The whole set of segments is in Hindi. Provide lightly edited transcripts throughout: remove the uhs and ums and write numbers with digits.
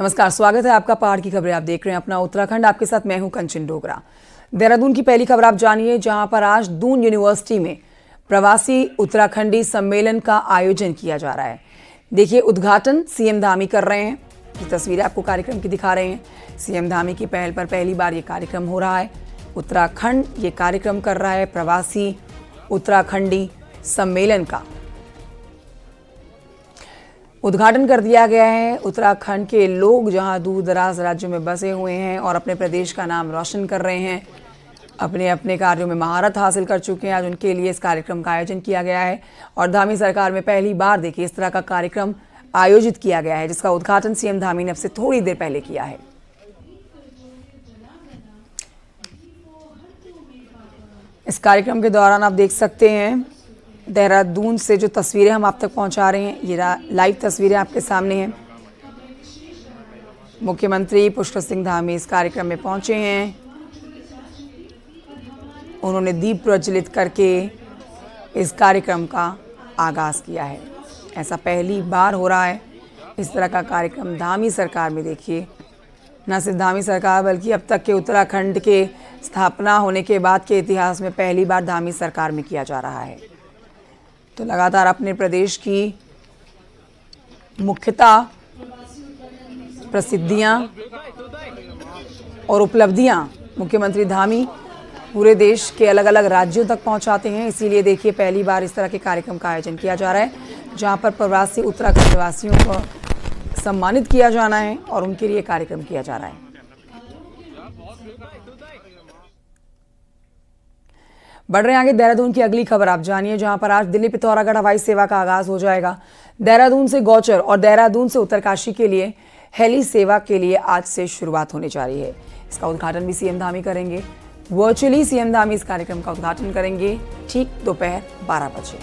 नमस्कार, स्वागत है आपका पहाड़ की खबरें। आप देख रहे हैं अपना उत्तराखंड। आपके साथ मैं हूं कंचन डोगरा। देहरादून की पहली खबर आप जानिए, जहां पर आज दून यूनिवर्सिटी में प्रवासी उत्तराखंडी सम्मेलन का आयोजन किया जा रहा है। देखिए, उद्घाटन सीएम धामी कर रहे हैं। ये तस्वीरें आपको कार्यक्रम की दिखा रहे हैं। सीएम धामी की पहल पर पहली बार ये कार्यक्रम हो रहा है। उत्तराखंड ये कार्यक्रम कर रहा है प्रवासी उत्तराखंडी सम्मेलन का। उद्घाटन कर दिया गया है। उत्तराखंड के लोग जहां दूर दराज राज्यों में बसे हुए हैं और अपने प्रदेश का नाम रोशन कर रहे हैं, अपने अपने कार्यों में महारत हासिल कर चुके हैं, आज उनके लिए इस कार्यक्रम का आयोजन किया गया है। और धामी सरकार में पहली बार देखिए इस तरह का कार्यक्रम आयोजित किया गया है, जिसका उद्घाटन सीएम धामी ने अब से थोड़ी देर पहले किया है। इस कार्यक्रम के दौरान आप देख सकते हैं देहरादून से जो तस्वीरें हम आप तक पहुंचा रहे हैं, ये लाइव तस्वीरें आपके सामने हैं। मुख्यमंत्री पुष्कर सिंह धामी इस कार्यक्रम में पहुंचे हैं। उन्होंने दीप प्रज्वलित करके इस कार्यक्रम का आगाज किया है। ऐसा पहली बार हो रहा है इस तरह का कार्यक्रम धामी सरकार में। देखिए, न सिर्फ धामी सरकार बल्कि अब तक के उत्तराखंड के स्थापना होने के बाद के इतिहास में पहली बार धामी सरकार में किया जा रहा है। तो लगातार अपने प्रदेश की मुख्यता, प्रसिद्धियां और उपलब्धियां मुख्यमंत्री धामी पूरे देश के अलग अलग राज्यों तक पहुंचाते हैं। इसीलिए देखिए, पहली बार इस तरह के कार्यक्रम का आयोजन किया जा रहा है, जहां पर प्रवासी उत्तराखंड वासियों को सम्मानित किया जाना है और उनके लिए कार्यक्रम किया जा रहा है। बढ़ रहे हैं आगे, देहरादून की अगली खबर आप जानिए, जहां पर आज दिल्ली पिथौरागढ़ हवाई सेवा का आगाज हो जाएगा। देहरादून से गौचर और देहरादून से उत्तरकाशी के लिए हेली सेवा के लिए आज से शुरुआत होने जा रही है। इसका उद्घाटन भी सीएम धामी करेंगे। वर्चुअली सीएम धामी इस कार्यक्रम का उद्घाटन करेंगे ठीक दोपहर 12 बजे।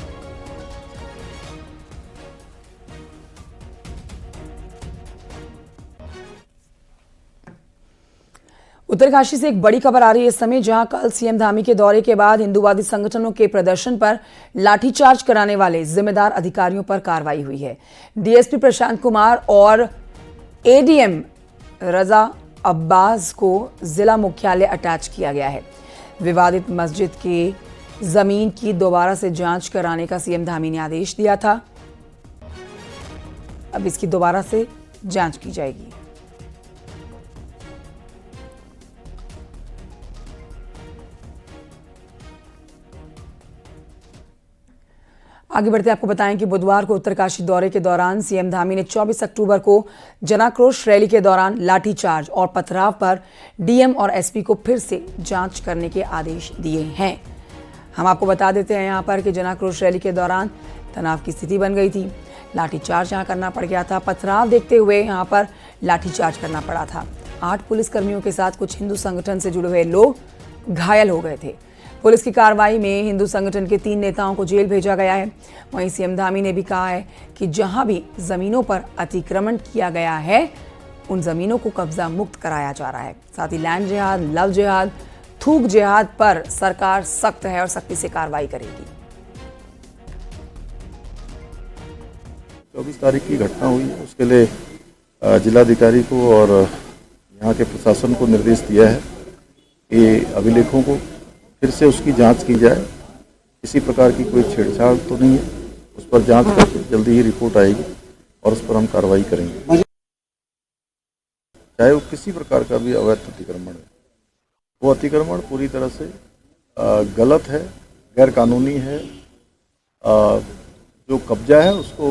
उत्तरकाशी से एक बड़ी खबर आ रही है इस समय, जहां कल सीएम धामी के दौरे के बाद हिंदूवादी संगठनों के प्रदर्शन पर लाठीचार्ज कराने वाले जिम्मेदार अधिकारियों पर कार्रवाई हुई है। डीएसपी प्रशांत कुमार और एडीएम रजा अब्बास को जिला मुख्यालय अटैच किया गया है। विवादित मस्जिद की जमीन की दोबारा से जांच कराने का सीएम धामी ने आदेश दिया था। अब इसकी दोबारा से जांच की जाएगी। आगे बढ़ते आपको बताएं कि बुधवार को उत्तरकाशी दौरे के दौरान सीएम धामी ने 24 अक्टूबर को जनाक्रोश रैली के दौरान लाठीचार्ज और पथराव पर डीएम और एसपी को फिर से जांच करने के आदेश दिए हैं। हम आपको बता देते हैं यहां पर कि जनाक्रोश रैली के दौरान तनाव की स्थिति बन गई थी। लाठीचार्ज यहां करना पड़ गया था। पथराव देखते हुए यहां पर लाठीचार्ज करना पड़ा था। 8 पुलिसकर्मियों के साथ कुछ हिंदू संगठन से जुड़े हुए लोग घायल हो गए थे। पुलिस की कार्रवाई में हिंदू संगठन के 3 नेताओं को जेल भेजा गया है। वहीं सीएम धामी ने भी कहा है कि जहां भी जमीनों पर अतिक्रमण किया गया है, उन जमीनों को कब्जा मुक्त कराया जा रहा है। साथ ही लैंड जिहाद, लव जिहाद, थूक जिहाद पर सरकार सख्त है और सख्ती से कार्रवाई करेगी। 24 तारीख की घटना हुई, उसके लिए जिलाधिकारी को और यहाँ के प्रशासन को निर्देश दिया है कि अभिलेखों को फिर से उसकी जांच की जाए। किसी प्रकार की कोई छेड़छाड़ तो नहीं है, उस पर जांच करके जल्दी ही रिपोर्ट आएगी और उस पर हम कार्रवाई करेंगे। चाहे वो किसी प्रकार का भी अवैध अतिक्रमण है, वो अतिक्रमण पूरी तरह से गलत है, गैर कानूनी है। जो कब्जा है उसको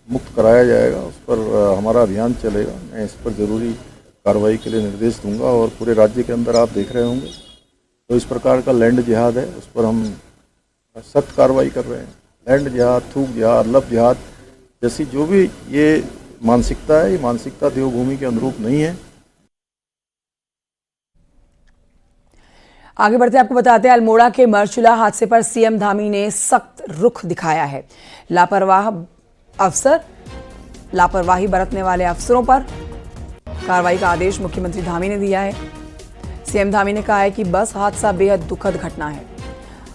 मुक्त कराया जाएगा, उस पर हमारा अभियान चलेगा। मैं इस पर ज़रूरी कार्रवाई के लिए निर्देश दूंगा और पूरे राज्य के अंदर आप देख रहे होंगे तो इस प्रकार का लैंड जिहाद है, उस पर हम सख्त कार्रवाई कर रहे हैं। लैंड जिहाद, थूक जिहाद, लव जिहाद जैसी जो भी ये मानसिकता है, ये मानसिकता देवभूमि के अनुरूप नहीं है। आगे बढ़ते आपको बताते हैं, अल्मोड़ा के मरचुला हादसे पर सीएम धामी ने सख्त रुख दिखाया है। लापरवाही बरतने वाले अफसरों पर कार्रवाई का आदेश मुख्यमंत्री धामी ने दिया है। सीएम धामी ने कहा है कि बस हादसा बेहद दुखद घटना है।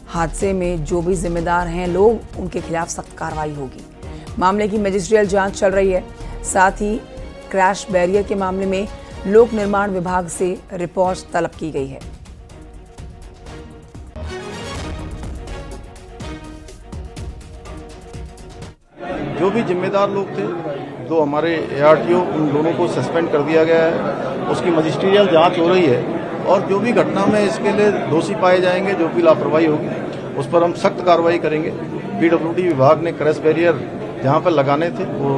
हादसे में जो भी जिम्मेदार हैं लोग, उनके खिलाफ सख्त कार्रवाई होगी। मामले की मजिस्ट्रियल जांच चल रही है। साथ ही क्रैश बैरियर के मामले में लोक निर्माण विभाग से रिपोर्ट तलब की गई है। जो भी जिम्मेदार लोग थे, जो हमारे ARTO, उन दोनों को सस्पेंड कर दिया गया है। उसकी मजिस्ट्रियल जांच हो रही है और जो भी घटना में इसके लिए दोषी पाए जाएंगे, जो भी लापरवाही होगी, उस पर हम सख्त कार्रवाई करेंगे। PWD विभाग ने क्रैश बैरियर जहां पर लगाने थे वो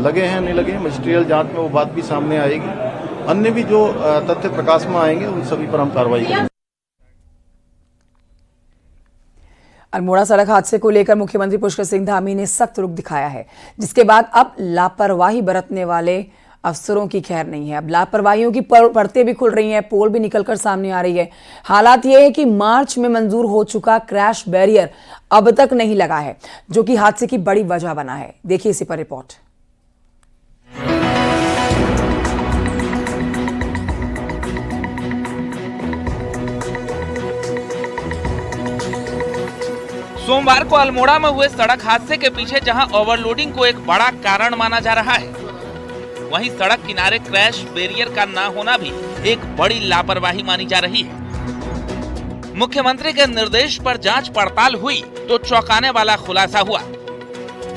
लगे हैं नहीं लगे हैं, मजिस्ट्रियल जांच में वो बात भी सामने आएगी। अन्य भी जो तथ्य प्रकाश में आएंगे उन सभी पर हम कार्रवाई करेंगे। अल्मोड़ा सड़क हादसे को लेकर मुख्यमंत्री पुष्कर सिंह धामी ने सख्त रुख दिखाया है, जिसके बाद अब लापरवाही बरतने वाले अफसरों की खैर नहीं है। अब लापरवाहियों की परतें भी खुल रही हैं, पोल भी निकलकर सामने आ रही है। हालात ये है कि मार्च में मंजूर हो चुका क्रैश बैरियर अब तक नहीं लगा है, जो कि हादसे की बड़ी वजह बना है। देखिए इसी पर रिपोर्ट। सोमवार को अल्मोड़ा में हुए सड़क हादसे के पीछे जहां ओवरलोडिंग को एक बड़ा कारण माना जा रहा है, वहीं सड़क किनारे क्रैश बैरियर का ना होना भी एक बड़ी लापरवाही मानी जा रही है। मुख्यमंत्री के निर्देश पर जांच पड़ताल हुई तो चौंकाने वाला खुलासा हुआ।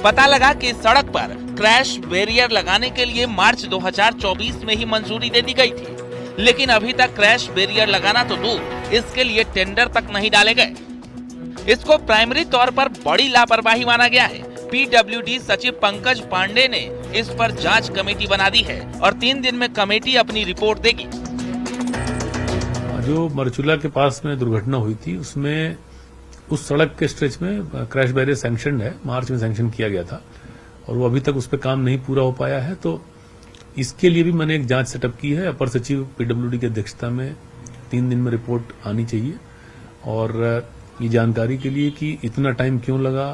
पता लगा कि सड़क पर क्रैश बैरियर लगाने के लिए मार्च 2024 में ही मंजूरी दे दी गई थी, लेकिन अभी तक क्रैश बैरियर लगाना तो दूर, इसके लिए टेंडर तक नहीं डाले गए। इसको प्राइमरी तौर पर बड़ी लापरवाही माना गया है। PWD सचिव पंकज पांडे ने इस पर जांच कमेटी बना दी है और 3 दिन में कमेटी अपनी रिपोर्ट देगी। जो मरचूला के पास में दुर्घटना हुई थी, उसमें उस सड़क के स्ट्रेच में क्रैश बैरियर सैंक्शन है, मार्च में सैंक्शन किया गया था और वो अभी तक उस पर काम नहीं पूरा हो पाया है। तो इसके लिए भी मैंने एक जांच सेटअप की है। अपर सचिव PWD की अध्यक्षता में 3 दिन में रिपोर्ट आनी चाहिए और ये जानकारी के लिए कि इतना टाइम क्यों लगा,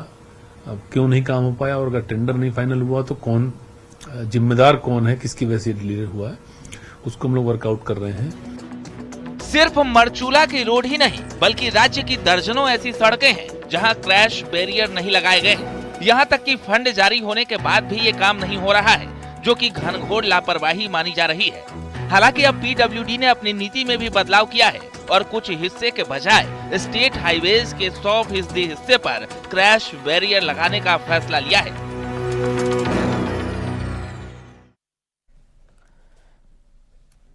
क्यों नहीं काम हो पाया और अगर टेंडर नहीं फाइनल हुआ तो कौन जिम्मेदार कौन है, किसकी वजह से डिले हुआ है, उसको हम लोग वर्कआउट कर रहे हैं। सिर्फ मरचूला की रोड ही नहीं बल्कि राज्य की दर्जनों ऐसी सड़कें हैं जहां क्रैश बैरियर नहीं लगाए गए हैं। यहां तक कि फंड जारी होने के बाद भी ये काम नहीं हो रहा है, जो कि घनघोर लापरवाही मानी जा रही है। हालांकि अब PWD ने अपनी नीति में भी बदलाव किया है और कुछ हिस्से के बजाय स्टेट हाईवेज के 100% हिस्से पर क्रैश बैरियर लगाने का फैसला लिया है।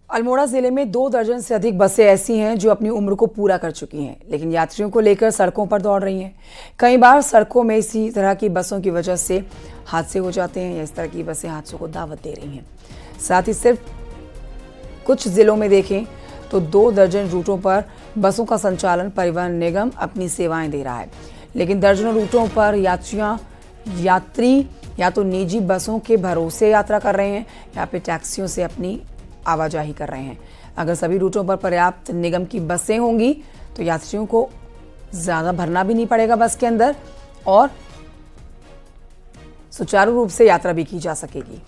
अल्मोड़ा जिले में 2 दर्जन से अधिक बसें ऐसी हैं जो अपनी उम्र को पूरा कर चुकी हैं, लेकिन यात्रियों को लेकर सड़कों पर दौड़ रही हैं। कई बार सड़कों में इसी तरह की बसों की वजह से हादसे हो जाते हैं या इस तरह की बसें हादसों को दावत दे रही हैं। साथ ही सिर्फ कुछ जिलों में देखें तो 2 दर्जन रूटों पर बसों का संचालन परिवहन निगम अपनी सेवाएं दे रहा है, लेकिन दर्जनों रूटों पर यात्री या तो निजी बसों के भरोसे यात्रा कर रहे हैं या फिर टैक्सियों से अपनी आवाजाही कर रहे हैं। अगर सभी रूटों पर पर्याप्त निगम की बसें होंगी तो यात्रियों को ज़्यादा भरना भी नहीं पड़ेगा बस के अंदर और सुचारू रूप से यात्रा भी की जा सकेगी।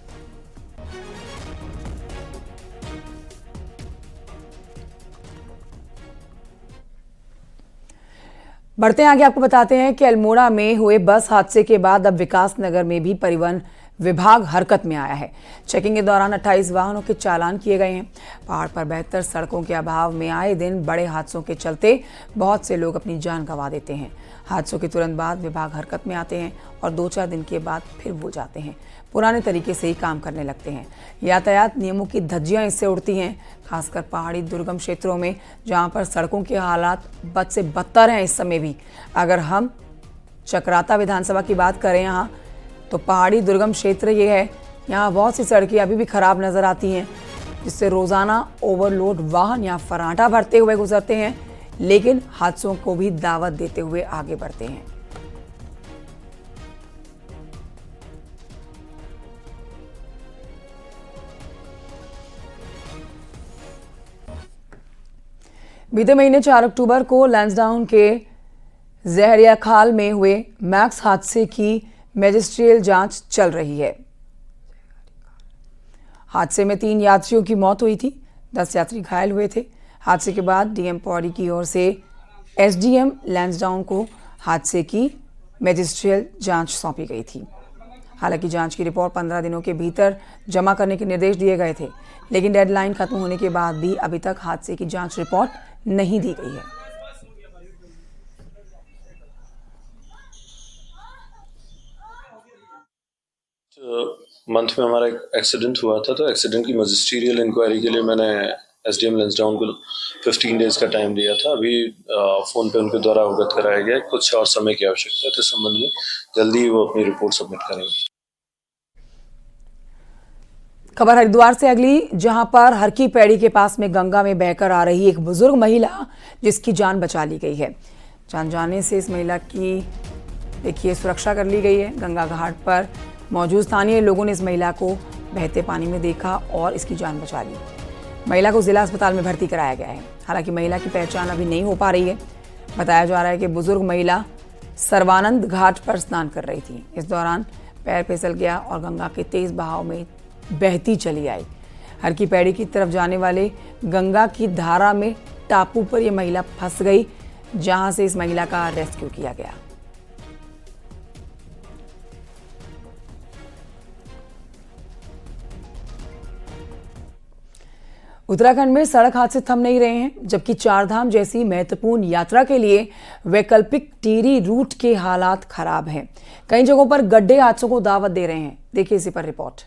बढ़ते हैं आगे, आपको बताते हैं कि अल्मोड़ा में हुए बस हादसे के बाद अब विकास नगर में भी परिवहन विभाग हरकत में आया है। चेकिंग के दौरान 28 वाहनों के चालान किए गए हैं। पहाड़ पर बेहतर सड़कों के अभाव में आए दिन बड़े हादसों के चलते बहुत से लोग अपनी जान गंवा देते हैं। हादसों के तुरंत बाद विभाग हरकत में आते हैं और 2-4 दिन के बाद फिर भूल जाते हैं, पुराने तरीके से ही काम करने लगते हैं। यातायात नियमों की धज्जियां इससे उड़ती हैं, खासकर पहाड़ी दुर्गम क्षेत्रों में जहां पर सड़कों के हालात बद से बदतर हैं। इस समय भी अगर हम चक्राता विधानसभा की बात करें यहाँ, तो पहाड़ी दुर्गम क्षेत्र ये है, यहाँ बहुत सी सड़कें अभी भी खराब नजर आती हैं, जिससे रोजाना ओवरलोड वाहन यहाँ फराटा भरते हुए गुजरते हैं, लेकिन हादसों को भी दावत देते हुए आगे बढ़ते हैं। बीते महीने 4 अक्टूबर को लैंसडाउन के जहरिया खाल में हुए मैक्स हादसे की मैजिस्ट्रियल जांच चल रही है। हादसे में 3 यात्रियों की मौत हुई थी, 10 यात्री घायल हुए थे। हादसे के बाद डीएम पौड़ी की ओर से एसडीएम लैंसडाउन को हादसे की मैजिस्ट्रियल जांच सौंपी गई थी। हालांकि जांच की रिपोर्ट 15 दिनों के भीतर जमा करने के निर्देश दिए गए थे, लेकिन डेडलाइन खत्म होने के बाद भी अभी तक हादसे की जांच रिपोर्ट नहीं दी गई है। मंथ में हमारा एक एक्सीडेंट हुआ था, तो एक्सीडेंट की मजिस्ट्रियल इंक्वायरी के लिए मैंने एसडीएम लैंसडाउन को 15 डेज का टाइम दिया था। अभी फोन पे उनके द्वारा अवगत कराया गया, कुछ और समय की आवश्यकता है, तो इस संबंध में जल्दी ही वो अपनी रिपोर्ट सबमिट करेंगे। खबर हरिद्वार से अगली, जहां पर हर की पैड़ी के पास में गंगा में बहकर आ रही एक बुजुर्ग महिला जिसकी जान बचा ली गई है। जान जाने से इस महिला की देखिए सुरक्षा कर ली गई है। गंगा घाट पर मौजूद स्थानीय लोगों ने इस महिला को बहते पानी में देखा और इसकी जान बचा ली। महिला को जिला अस्पताल में भर्ती कराया गया है। हालांकि महिला की पहचान अभी नहीं हो पा रही है। बताया जा रहा है कि बुजुर्ग महिला सर्वानंद घाट पर स्नान कर रही थी। इस दौरान पैर फिसल गया और गंगा के तेज बहाव में बहती चली आई। हर की पैड़ी की तरफ जाने वाले गंगा की धारा में टापू पर यह महिला फंस गई, जहां से इस महिला का रेस्क्यू किया गया। उत्तराखंड में सड़क हादसे थम नहीं रहे हैं, जबकि चारधाम जैसी महत्वपूर्ण यात्रा के लिए वैकल्पिक टिहरी रूट के हालात खराब हैं। कई जगहों पर गड्ढे हादसों को दावत दे रहे हैं। देखिए इसी पर रिपोर्ट।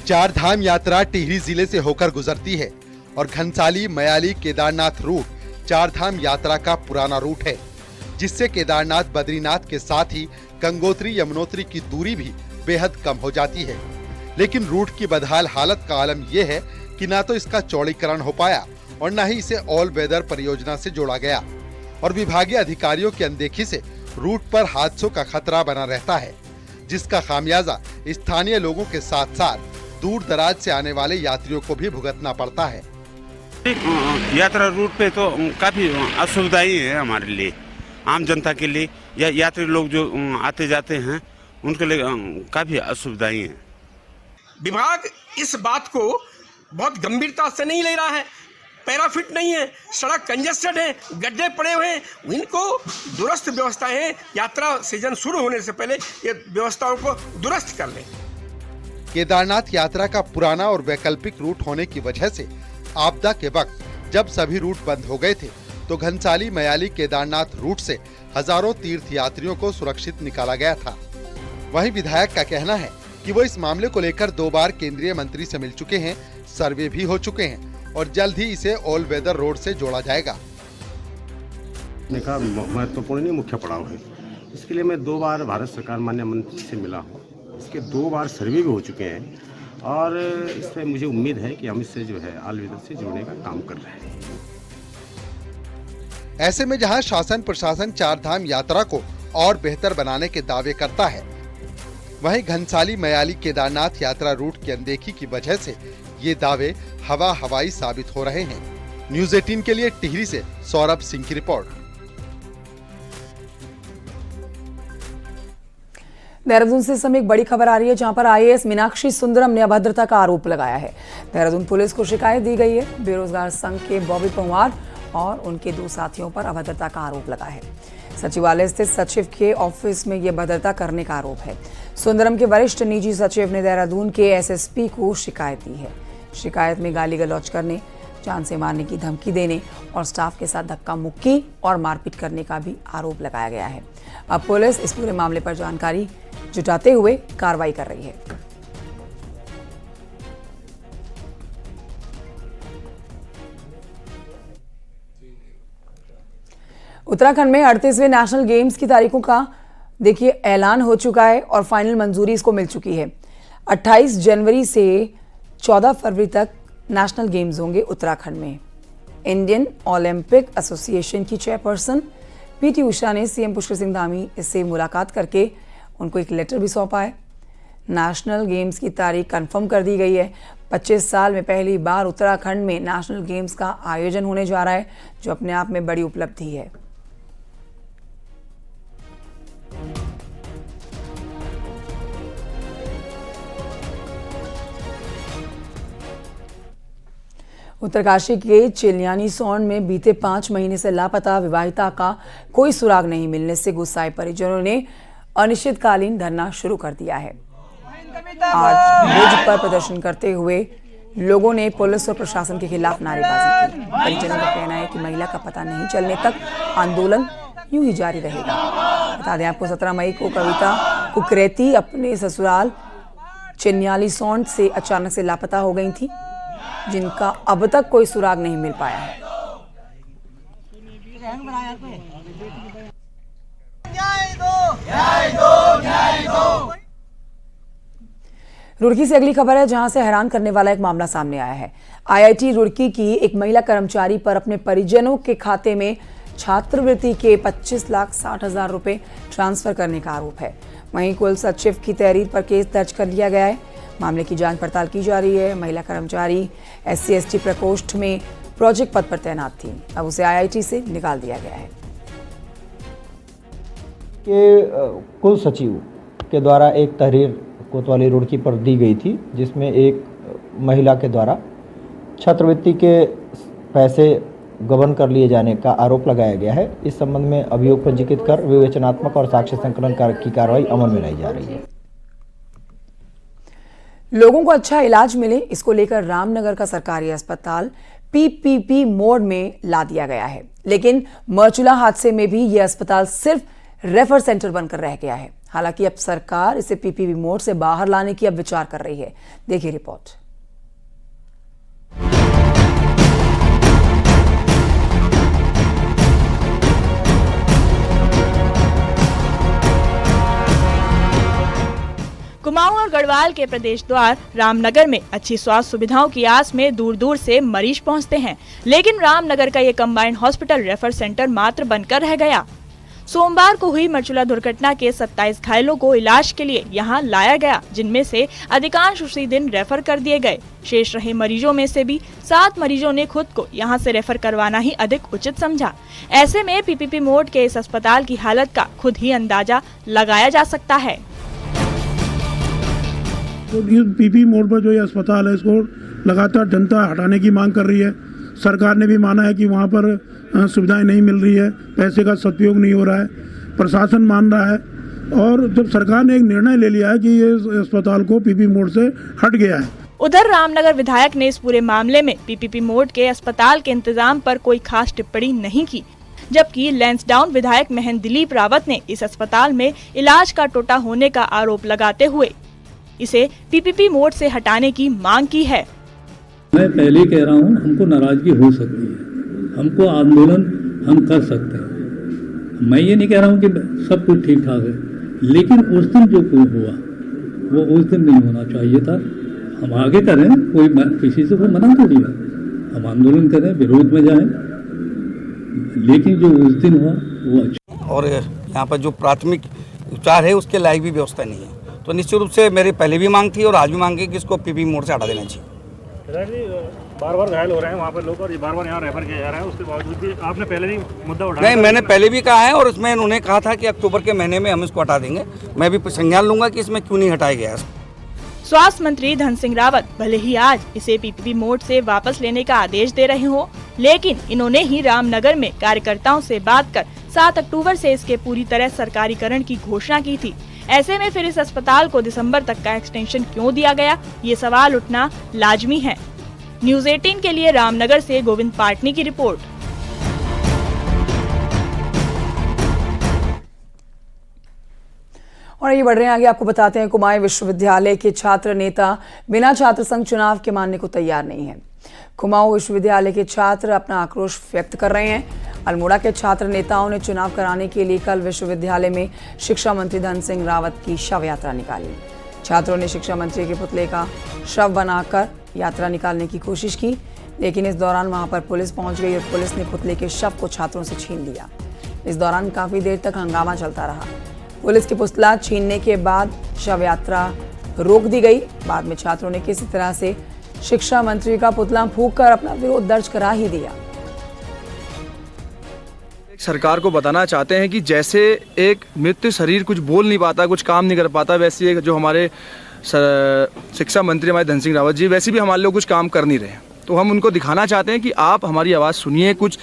चारधाम यात्रा टिहरी जिले से होकर गुजरती है और घनसाली, मयाली, केदारनाथ रूट चारधाम यात्रा का पुराना रूट है, जिससे केदारनाथ, बद्रीनाथ के साथ ही गंगोत्री, यमुनोत्री की दूरी भी बेहद कम हो जाती है। लेकिन रूट की बदहाल हालत का आलम यह है कि ना तो इसका चौड़ीकरण हो पाया और न ही इसे ऑल वेदर परियोजना से जोड़ा गया, और विभागीय अधिकारियों की अनदेखी से रूट पर हादसों का खतरा बना रहता है, जिसका खामियाजा स्थानीय लोगों के साथ साथ दूर दराज से आने वाले यात्रियों को भी भुगतना पड़ता है। यात्रा रूट पे तो काफी असुविधाएं है हमारे लिए, आम जनता के लिए या यात्री लोग जो आते जाते हैं उनके लिए काफी असुविधाएं हैं। विभाग इस बात को बहुत गंभीरता से नहीं ले रहा है। पैराफिट नहीं है, सड़क कंजेस्टेड है, गड्ढे पड़े हुए हैं। इनको दुरुस्त व्यवस्थाएं यात्रा सीजन शुरू होने से पहले ये व्यवस्थाओं को दुरुस्त कर लें। केदारनाथ यात्रा का पुराना और वैकल्पिक रूट होने की वजह से आपदा के वक्त जब सभी रूट बंद हो गए थे, तो घनसाली, मयाली, केदारनाथ रूट से हजारों तीर्थ यात्रियों को सुरक्षित निकाला गया था। वहीं विधायक का कहना है कि वो इस मामले को लेकर 2 बार केंद्रीय मंत्री से मिल चुके हैं, सर्वे भी हो चुके हैं और जल्द ही इसे ऑल वेदर रोड से जोड़ा जाएगा। महत्वपूर्ण नहीं, मुख्य पड़ाव है। इसके लिए मैं 2 बार भारत सरकार माननीय मंत्री से मिला हूँ। इसके 2 बार सर्वे भी हो चुके हैं और इसमें मुझे उम्मीद है कि हम इससे जो है ऑल वेदर से जोड़ने का काम कर रहे हैं। ऐसे में जहां शासन प्रशासन चारधाम यात्रा को और बेहतर बनाने के दावे करता है, वहीं घनसाली, मयाली, केदारनाथ यात्रा रूट की अनदेखी की वजह से ये दावे हवाई साबित हो रहे हैं। न्यूज़ 18 के लिए टिहरी से सौरभ सिंह की रिपोर्ट। देहरादून से इस समय एक बड़ी खबर आ रही है, जहां पर आईएएस मीनाक्षी सुंदरम ने अभद्रता का आरोप लगाया है। देहरादून पुलिस को शिकायत दी गई है। बेरोजगार संघ के बॉबी पंवार और उनके 2 साथियों पर अभद्रता का आरोप लगा है। सचिवालय स्थित सचिव के ऑफिस में यह अभद्रता करने का आरोप है। सुंदरम के वरिष्ठ निजी सचिव ने देहरादून के एसएसपी को शिकायत दी है। शिकायत में गाली गलौज करने, जान से मारने की धमकी देने और स्टाफ के साथ धक्का मुक्की और मारपीट करने का भी आरोप लगाया गया है। अब पुलिस इस पूरे मामले पर जानकारी जुटाते हुए कार्रवाई कर रही है। उत्तराखंड में 38वें नेशनल गेम्स की तारीखों का देखिए ऐलान हो चुका है और फाइनल मंजूरी इसको मिल चुकी है। 28 जनवरी से 14 फरवरी तक नेशनल गेम्स होंगे उत्तराखंड में। इंडियन ओलंपिक एसोसिएशन की चेयरपर्सन पीटी उषा ने सीएम पुष्कर सिंह धामी से मुलाकात करके उनको एक लेटर भी सौंपा है। नेशनल गेम्स की तारीख कंफर्म कर दी गई है। 25 साल में पहली बार उत्तराखंड में नेशनल गेम्स का आयोजन होने जा रहा है, जो अपने आप में बड़ी उपलब्धि है। उत्तरकाशी के चिलियानी सौंड में बीते 5 महीने से लापता विवाहिता का कोई सुराग नहीं मिलने से गुस्साए परिजनों ने अनिश्चितकालीन धरना शुरू कर दिया है। आज ब्रिज पर प्रदर्शन करते हुए लोगों ने पुलिस और प्रशासन के खिलाफ नारेबाजी की। परिजनों का कहना है कि महिला का पता नहीं चलने तक आंदोलन यूं ही जारी रहेगा। बता दें आपको 17 मई को कविता कुकरेती अपने ससुराल चिन्याली सौंड से अचानक से लापता हो गई थी, जिनका अब तक कोई सुराग नहीं मिल पाया है। रुड़की से अगली खबर है, जहां से हैरान करने वाला एक मामला सामने आया है। आईआईटी रुड़की की एक महिला कर्मचारी पर अपने परिजनों के खाते में छात्रवृत्ति के 25,60,000 रुपए ट्रांसफर करने का आरोप है। वहीं कुल सचिव की तहरीर पर केस दर्ज कर लिया गया है। मामले की जांच पड़ताल की जा रही है। महिला कर्मचारी SC/ST प्रकोष्ठ में प्रोजेक्ट पद पर तैनात थी। अब उसे आईआईटी से निकाल दिया गया है। कुल सचिव के द्वारा एक तहरीर कोतवाली रुड़की पर दी गई थी, जिसमें एक महिला के द्वारा छात्रवृत्ति के पैसे गबन कर लिए जाने का आरोप लगाया गया है। इस संबंध में अभियोग पंजीकृत कर विवेचनात्मक और साक्ष्य संकलन की कार्रवाई अमल में लाई जा रही है। लोगों को अच्छा इलाज मिले, इसको लेकर रामनगर का सरकारी अस्पताल PPP मोड में ला दिया गया है। लेकिन मरचुला हादसे में भी यह अस्पताल सिर्फ रेफर सेंटर बनकर रह गया है। हालांकि अब सरकार इसे PPP मोड से बाहर लाने की अब विचार कर रही है। देखिए रिपोर्ट। कुमाऊं और गढ़वाल के प्रदेश द्वार रामनगर में अच्छी स्वास्थ्य सुविधाओं की आस में दूर दूर से मरीज पहुंचते हैं, लेकिन रामनगर का ये कंबाइंड हॉस्पिटल रेफर सेंटर मात्र बनकर रह गया। सोमवार को हुई मरचुला दुर्घटना के 27 घायलों को इलाज के लिए यहां लाया गया, जिनमें से अधिकांश उसी दिन रेफर कर दिए गए। शेष रहे मरीजों में से भी 7 मरीजों ने खुद को यहां से रेफर करवाना ही अधिक उचित समझा। ऐसे में PPP मोड के इस अस्पताल की हालत का खुद ही अंदाजा लगाया जा सकता है। तो PPP मोड पर जो ये अस्पताल है, इसको लगातार जनता हटाने की मांग कर रही है। सरकार ने भी माना है कि वहाँ पर सुविधाएं नहीं मिल रही है, पैसे का सदुपयोग नहीं हो रहा है, प्रशासन मान रहा है। और जब सरकार ने एक निर्णय ले लिया है कि ये अस्पताल को PPP मोड से हट गया है। उधर रामनगर विधायक ने इस पूरे मामले में PPP मोड के अस्पताल के इंतजाम पर कोई खास टिप्पणी नहीं की, जबकि लैंसडाउन विधायक महेंद्र दिलीप रावत ने इस अस्पताल में इलाज का टोटा होने का आरोप लगाते हुए इसे PPP मोड से हटाने की मांग की है। मैं पहले कह रहा हूँ, हमको नाराजगी हो सकती है, हमको आंदोलन हम कर सकते हैं। मैं ये नहीं कह रहा हूँ कि सब कुछ ठीक ठाक है, लेकिन उस दिन जो कोई हुआ वो उस दिन नहीं होना चाहिए था। हम आगे करें, कोई किसी से कोई मना तो नहीं है, हम आंदोलन करें, विरोध में जाएं, लेकिन जो उस दिन हुआ वो अच्छा। और यहाँ पर जो प्राथमिक उपचार है उसके लायक भी व्यवस्था नहीं है, तो निश्चित रूप से मेरी पहले भी मांग थी और आज भी मांग है कि इसको PPP मोड से हटा देना चाहिए। बार-बार घायल हो रहे हैं वहाँ पर लोग और बार-बार यहाँ रेफर किया जा रहा है, उसके बावजूद भी आपने पहले भी मुद्दा उठाया? नहीं, मैंने पहले भी कहा है और इसमें उन्होंने कहा था कि अक्टूबर के महीने में हम इसको हटा देंगे। मैं भी संज्ञान लूंगा कि इसमें क्यों नहीं हटाया गया। स्वास्थ्य मंत्री धन सिंह रावत भले ही आज इसे PPP मोड से वापस लेने का आदेश दे रहे हो, लेकिन इन्होंने ही रामनगर में कार्यकर्ताओं से बात कर 7 अक्टूबर से इसके पूरी तरह सरकारीकरण की घोषणा की थी। ऐसे में फिर इस अस्पताल को दिसंबर तक का एक्सटेंशन क्यों दिया गया, ये सवाल उठना लाजमी है। न्यूज़ 18 के लिए रामनगर से गोविंद पाटनी की रिपोर्ट। और ये बढ़ रहे हैं आगे, आपको बताते हैं कुमाऊं विश्वविद्यालय के छात्र नेता बिना छात्र संघ चुनाव के मानने को तैयार नहीं है। कुमाऊं विश्वविद्यालय के छात्र अपना आक्रोश व्यक्त कर रहे हैं। अल्मोड़ा के छात्र नेताओं ने चुनाव कराने के लिए कल विश्वविद्यालय में शिक्षा मंत्री धन सिंह रावत की शव यात्रा निकाली। छात्रों ने शिक्षा मंत्री के पुतले का शव बनाकर यात्रा निकालने की कोशिश की, लेकिन इस दौरान वहां पर पुलिस पहुंच गई और पुलिस ने पुतले के शव को छात्रों से छीन लिया। इस दौरान काफी देर तक हंगामा चलता रहा। पुलिस के पुतला छीनने के बाद शव यात्रा रोक दी गई। बाद में छात्रों ने किसी तरह से शिक्षा मंत्री का पुतला फूंककर अपना विरोध दर्ज करा ही दिया। सरकार को बताना चाहते हैं कि जैसे एक मृत शरीर कुछ बोल नहीं पाता, कुछ काम नहीं कर पाता, वैसे एक जो हमारे शिक्षा मंत्री हमारे धन सिंह रावत जी वैसे भी हमारे लोग कुछ काम कर नहीं रहे। तो हम उनको दिखाना चाहते हैं कि आप हमारी आवाज़ सुनिए। कुछ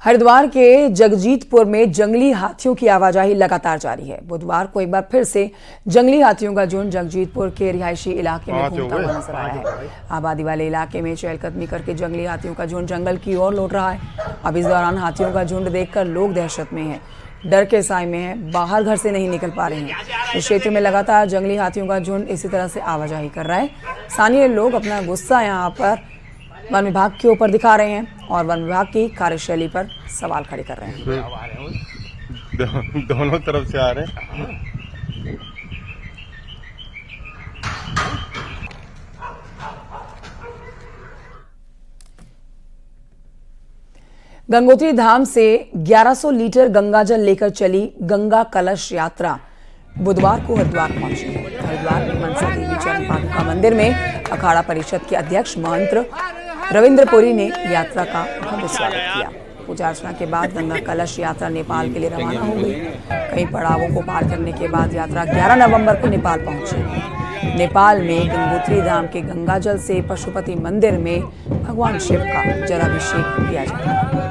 हरिद्वार के जगजीतपुर में जंगली हाथियों की आवाजाही लगातार जारी है। बुधवार को एक बार फिर से जंगली हाथियों का झुंड जगजीतपुर के रिहायशी इलाके में घूमता हुआ नजर आया है। आबादी वाले इलाके में चहलकदमी करके जंगली हाथियों का झुंड जंगल की ओर लौट रहा है। अब इस दौरान हाथियों का झुंड देखकर लोग दहशत में हैं, डर के साए में हैं, बाहर घर से नहीं निकल पा रहे हैं। इस क्षेत्र में लगातार जंगली हाथियों का झुंड इसी तरह से आवाजाही कर रहा है। स्थानीय लोग अपना गुस्सा यहाँ पर वन विभाग के ऊपर दिखा रहे हैं और वन विभाग की कार्यशैली पर सवाल खड़े कर रहे हैं। दोनों तरफ से आ रहे हैं। गंगोत्री धाम से 1100 लीटर गंगाजल लेकर चली गंगा कलश यात्रा बुधवार को हरिद्वार पहुंची है। हरिद्वार में मनसा देवी चरण पादुका मंदिर में अखाड़ा परिषद के अध्यक्ष महंत रविंद्रपुरी ने यात्रा का भव्य स्वागत किया। पूजा अर्चना के बाद गंगा कलश यात्रा नेपाल के लिए रवाना हो गई। कई पड़ावों को पार करने के बाद यात्रा 11 नवंबर को नेपाल पहुंची। नेपाल में गंगोत्री धाम के गंगाजल से पशुपति मंदिर में भगवान शिव का जलाभिषेक किया जाएगा।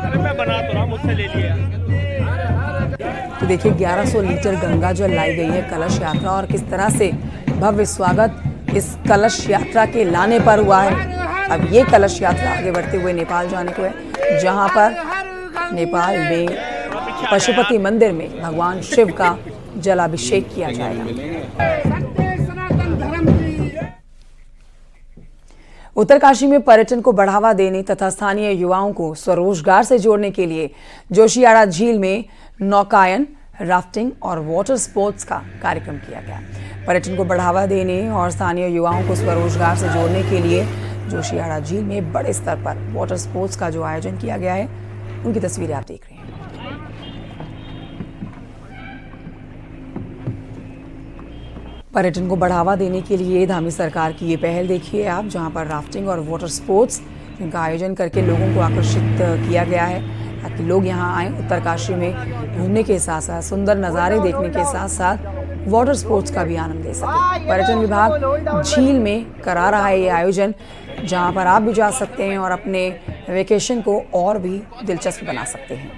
तो देखिए 1100 लीटर गंगाजल लाई गई है कलश यात्रा और किस तरह से भव्य स्वागत इस कलश यात्रा के लाने पर हुआ है। अब ये कलश यात्रा आगे बढ़ते हुए नेपाल जाने को है, जहां पर नेपाल में पशुपति मंदिर में भगवान शिव का जलाभिषेक किया जाएगा। उत्तरकाशी में पर्यटन को बढ़ावा देने तथा स्थानीय युवाओं को स्वरोजगार से जोड़ने के लिए जोशियाड़ा झील में नौकायन, राफ्टिंग और वाटर स्पोर्ट्स का कार्यक्रम किया गया। पर्यटन को बढ़ावा देने और स्थानीय युवाओं को स्वरोजगार से जोड़ने के लिए जोशियाड़ा झील में बड़े स्तर पर वाटर स्पोर्ट्स का जो आयोजन किया गया है, उनकी तस्वीरें आप देख रहे हैं। पर्यटन को बढ़ावा देने के लिए धामी सरकार की ये पहल देखिए आप, जहां पर राफ्टिंग और वाटर स्पोर्ट्स इनका आयोजन करके लोगों को आकर्षित किया गया है ताकि लोग यहां आएं, उत्तरकाशी में घूमने के साथ साथ सुंदर नज़ारे देखने के साथ साथ वाटर स्पोर्ट्स का भी आनंद ले सकें। पर्यटन विभाग झील में करा रहा है ये आयोजन, जहां पर आप भी जा सकते हैं और अपने वेकेशन को और भी दिलचस्प बना सकते हैं।